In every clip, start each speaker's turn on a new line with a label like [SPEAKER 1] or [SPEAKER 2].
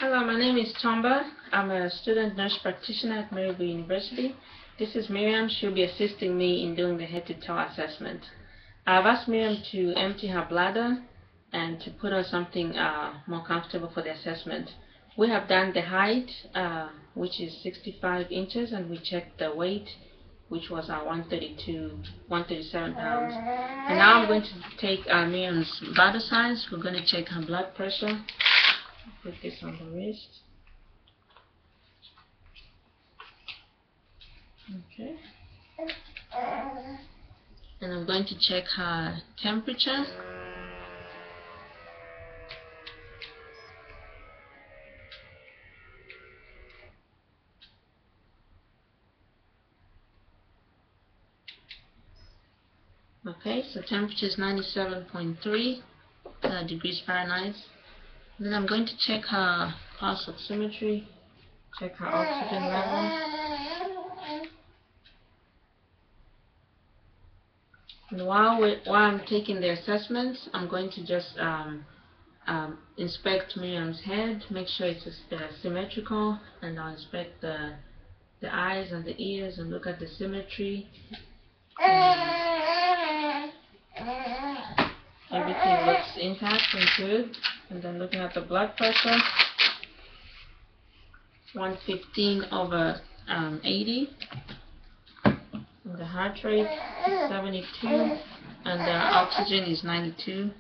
[SPEAKER 1] Hello, my name is Chomba. I'm a student nurse practitioner at Maryville University. This is Miriam. She'll be assisting me in doing the head-to-toe assessment. I've asked Miriam to empty her bladder and to put on something more comfortable for the assessment. We have done the height, which is 65 inches, and we checked the weight, which was 137 pounds. And now I'm going to take Miriam's bladder size. We're going to check her blood pressure. Put this on the wrist. Okay. And I'm going to check her temperature. Okay, so temperature is 97.3 degrees Fahrenheit. Then I'm going to check her pulse oximetry, check her oxygen level. And while I'm taking the assessments, I'm going to just inspect Miriam's head, make sure it's symmetrical, and I'll inspect the eyes and the ears and look at the symmetry. Everything looks intact and good. And then looking at the blood pressure, 115/80. And the heart rate is 72, and the oxygen is 92.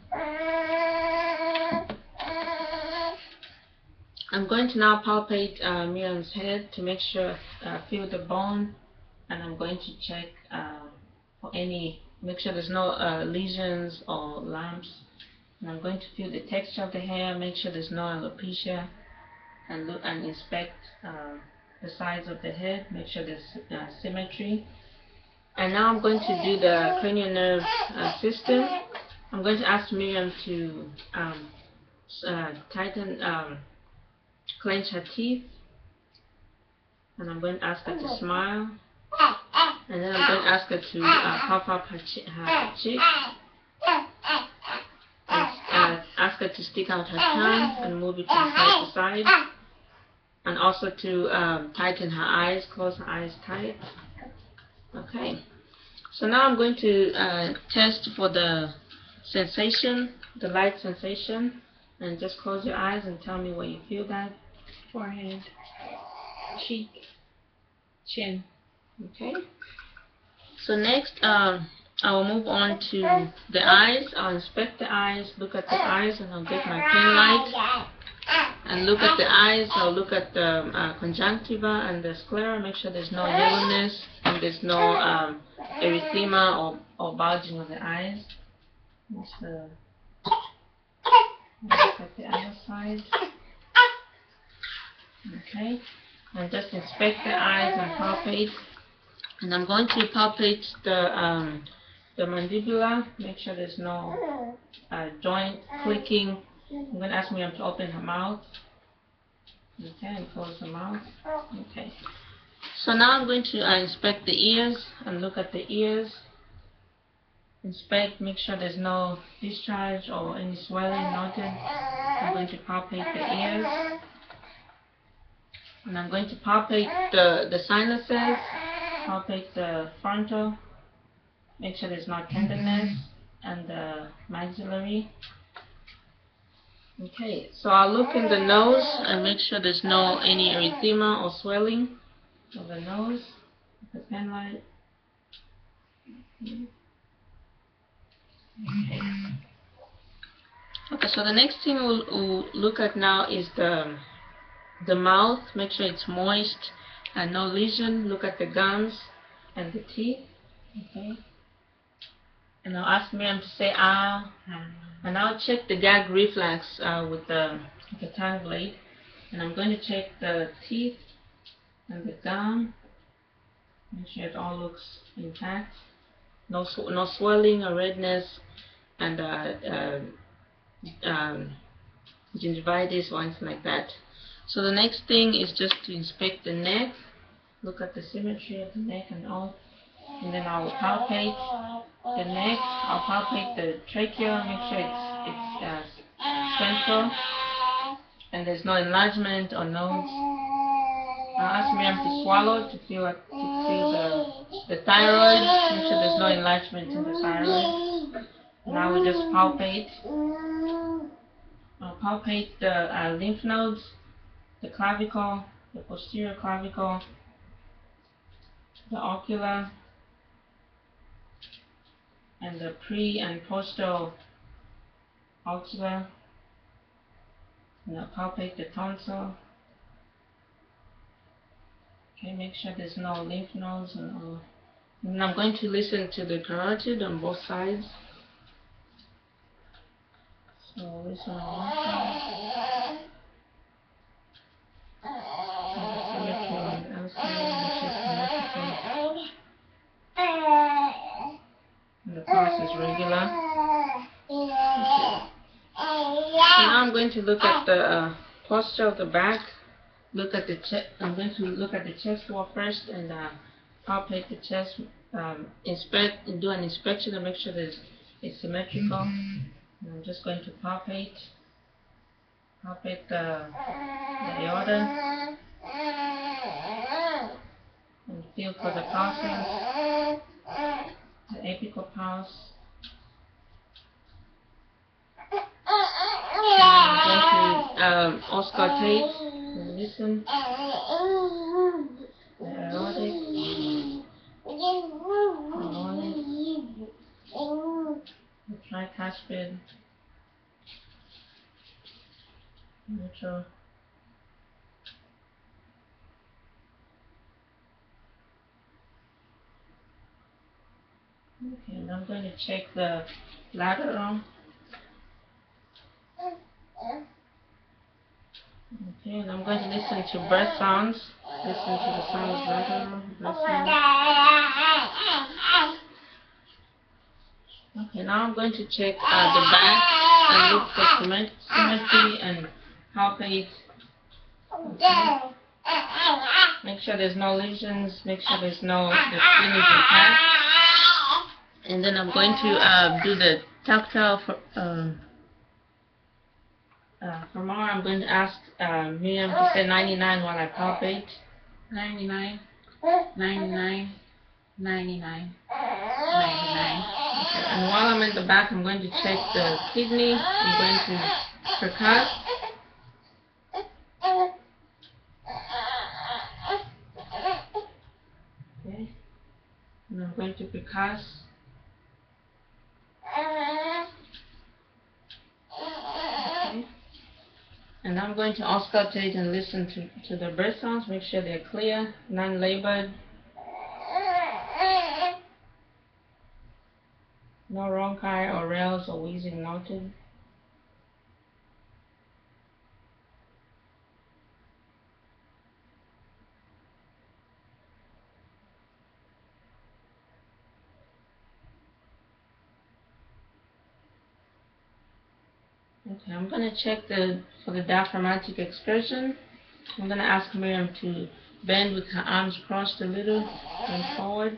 [SPEAKER 1] I'm going to now palpate Miriam's head to make sure, feel the bone, and I'm going to check for make sure there's no lesions or lumps. And I'm going to feel the texture of the hair, make sure there's no alopecia, and look and inspect the sides of the head, make sure there's symmetry. And now I'm going to do the cranial nerve system. I'm going to ask Miriam to clench her teeth, and I'm going to ask her to smile, and then I'm going to ask her to puff up her cheek. Ask her to stick out her tongue and move it from side to side, and also to tighten her eyes, close her eyes tight. Okay, so now I'm going to test for the sensation, the light sensation, and just close your eyes and tell me where you feel that.
[SPEAKER 2] Forehead, cheek, chin.
[SPEAKER 1] Okay, so next I will move on to the eyes. I'll inspect the eyes, look at the eyes, and I'll get my pen light and look at the eyes. I'll look at the conjunctiva and the sclera, make sure there's no yellowness and there's no erythema or bulging of the eyes. Let's look at the other side. Okay, and just inspect the eyes and palpate. And I'm going to palpate the mandibula, make sure there's no joint clicking. I'm going to ask Miriam to open her mouth. Okay, and close her mouth. Okay. So now I'm going to inspect the ears and look at the ears. Inspect, make sure there's no discharge or any swelling noted. I'm going to palpate the ears. And I'm going to palpate the sinuses, palpate the frontal. Make sure there's no tenderness, and the maxillary. Okay, so I'll look in the nose and make sure there's no any erythema or swelling of the nose. The pen light. Okay, so the next thing we'll look at now is the mouth. Make sure it's moist and no lesion. Look at the gums and the teeth. Okay. And I'll ask Miriam to say ah, and I'll check the gag reflex with the tongue blade, and I'm going to check the teeth and the gum, make sure it all looks intact, no swelling or redness, and gingivitis or anything like that. So the next thing is just to inspect the neck, look at the symmetry of the neck and all. And then I will palpate the neck. I'll palpate the trachea, make sure it's central, and there's no enlargement or nodes. I'll ask Miriam to swallow to feel the thyroid. Make sure there's no enlargement in the thyroid. Now we just palpate. I'll palpate the lymph nodes, the clavicle, the posterior clavicle, the ocular, and the pre and postal ocular. And I'll palpate the tonsil. Okay, make sure there's no lymph nodes and all. And I'm going to listen to the carotid on both sides. So listen on one side. And the symmetry on the other side, which is symmetrical. And the pulse is regular. Okay. So now I'm going to look at the posture of the back. Look at the chest. I'm going to look at the chest wall first and palpate the chest. Do an inspection to make sure that it's symmetrical. And I'm just going to palpate the aorta and feel for the pulses, the apical pulse. I'm going to auscultate. Listen, the aortic, the tricuspid, mitral, okay, and I'm going to check the lateral. Okay, and I'm going to listen to breath sounds. Listen to the sounds lateral, breath sounds. Okay, now I'm going to check the back and look for symmetry and palpate. Okay. Make sure there's no lesions. Make sure the skin is intact. And then I'm going to do the tactile for more. I'm going to ask Miriam to say 99 while I palpate.
[SPEAKER 2] 99, 99, 99, 99.
[SPEAKER 1] Okay. And while I'm in the back, I'm going to check the kidney. I'm going to percuss. Okay. And I'm going to percuss. Okay. And I'm going to auscultate and listen to the breath sounds. Make sure they're clear, non-labored. No rhonchi or rales or wheezing noted. Okay, I'm going to check for the diaphragmatic expression. I'm going to ask Miriam to bend with her arms crossed a little and forward.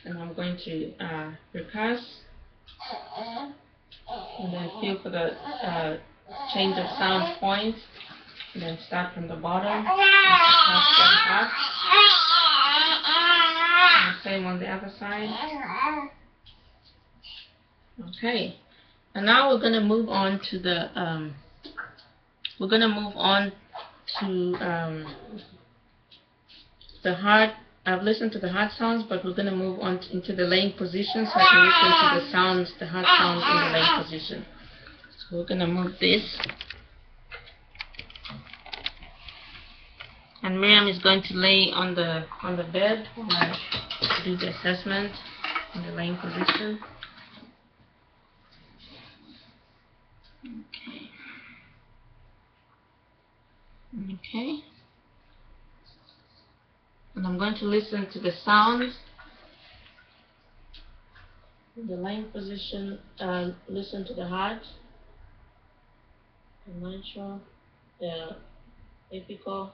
[SPEAKER 1] And I'm going to percuss. And then feel for the change of sound points. And then start from the bottom. Up. And same on the other side. Okay. And now we're going to move on to the heart. I've listened to the heart sounds, but we're going to move on into the laying position so I can listen to the sounds, the heart sounds in the laying position. So we're going to move this. And Miriam is going to lay on the bed while I do the assessment in the laying position. Okay. And I'm going to listen to the sounds. In the laying position, listen to the heart, the mitral, the apical,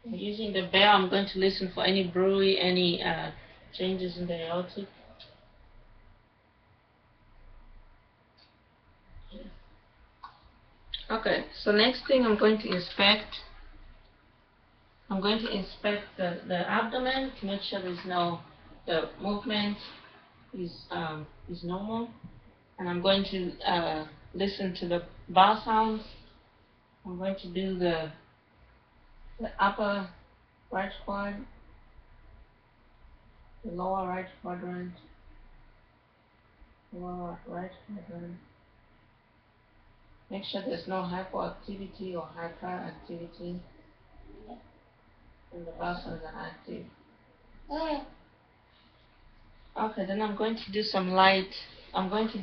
[SPEAKER 1] using the bell. I'm going to listen for any brewery, any changes in the aortic. Okay, so next thing I'm going to inspect the abdomen to make sure the movement is normal, and I'm going to listen to the vowel sounds. I'm going to do the upper right quad, the lower right quadrant, lower right quadrant. Make sure there's no hypoactivity or hyperactivity, and the vowel sounds are active. Okay, then I'm going to do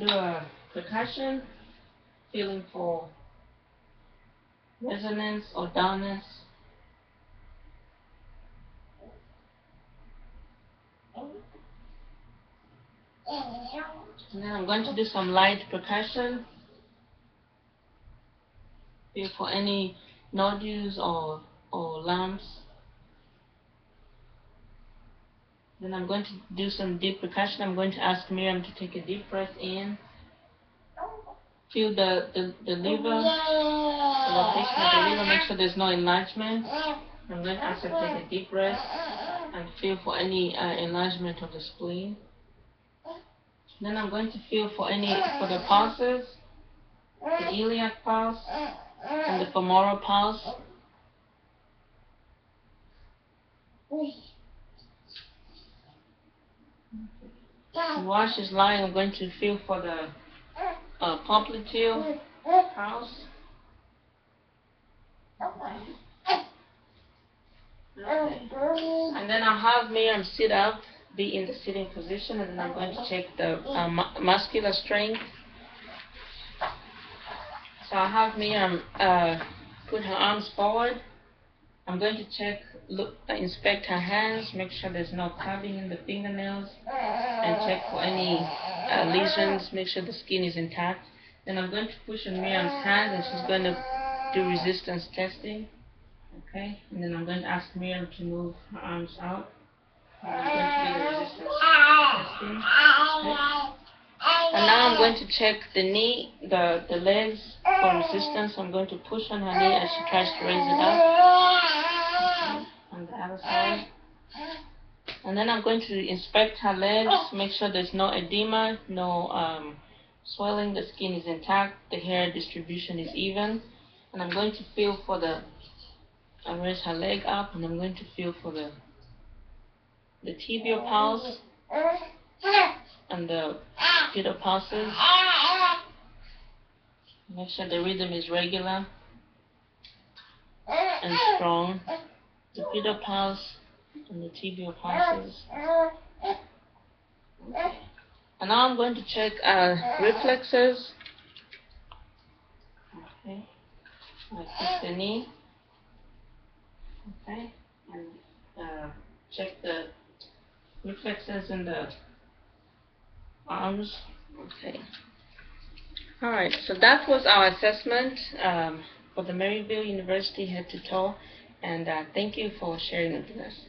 [SPEAKER 1] a percussion, feeling for resonance or dullness. And then I'm going to do some light percussion, feel for any nodules or lumps. Then I'm going to do some deep percussion. I'm going to ask Miriam to take a deep breath in. Feel the liver, the location of the liver, make sure there's no enlargement. I'm going to ask her to take a deep breath and feel for any enlargement of the spleen. Then I'm going to feel for the pulses, the iliac pulse and the femoral pulse. While she's lying, I'm going to feel for the popliteal pulse. Okay. And then I'll have Miriam sit up, be in the sitting position, and then I'm going to check the muscular strength. So I'll have Miriam put her arms forward. I'm going to inspect her hands, make sure there's no carving in the fingernails, and check for any lesions, make sure the skin is intact. Then I'm going to push on Miriam's hand, and she's going to do resistance testing. Okay, and then I'm going to ask Miriam to move her arms out. And I'm going to do the resistance testing. Okay. And now I'm going to check the knee, the legs for resistance. I'm going to push on her knee as she tries to raise it up. Okay. On the other side. And then I'm going to inspect her legs, make sure there's no edema, no swelling, the skin is intact, the hair distribution is even. And I'm going to feel for I'll raise her leg up, and I'm going to feel for the tibial pulse and the pedal pulses. Make sure the rhythm is regular and strong. The pedal pulse and the tibial pulses. Okay. And now I'm going to check reflexes. Okay. I push the knee. Okay. And check the reflexes in the arms. Okay. All right. So that was our assessment for the Maryville University head to toe, and thank you for sharing it with us.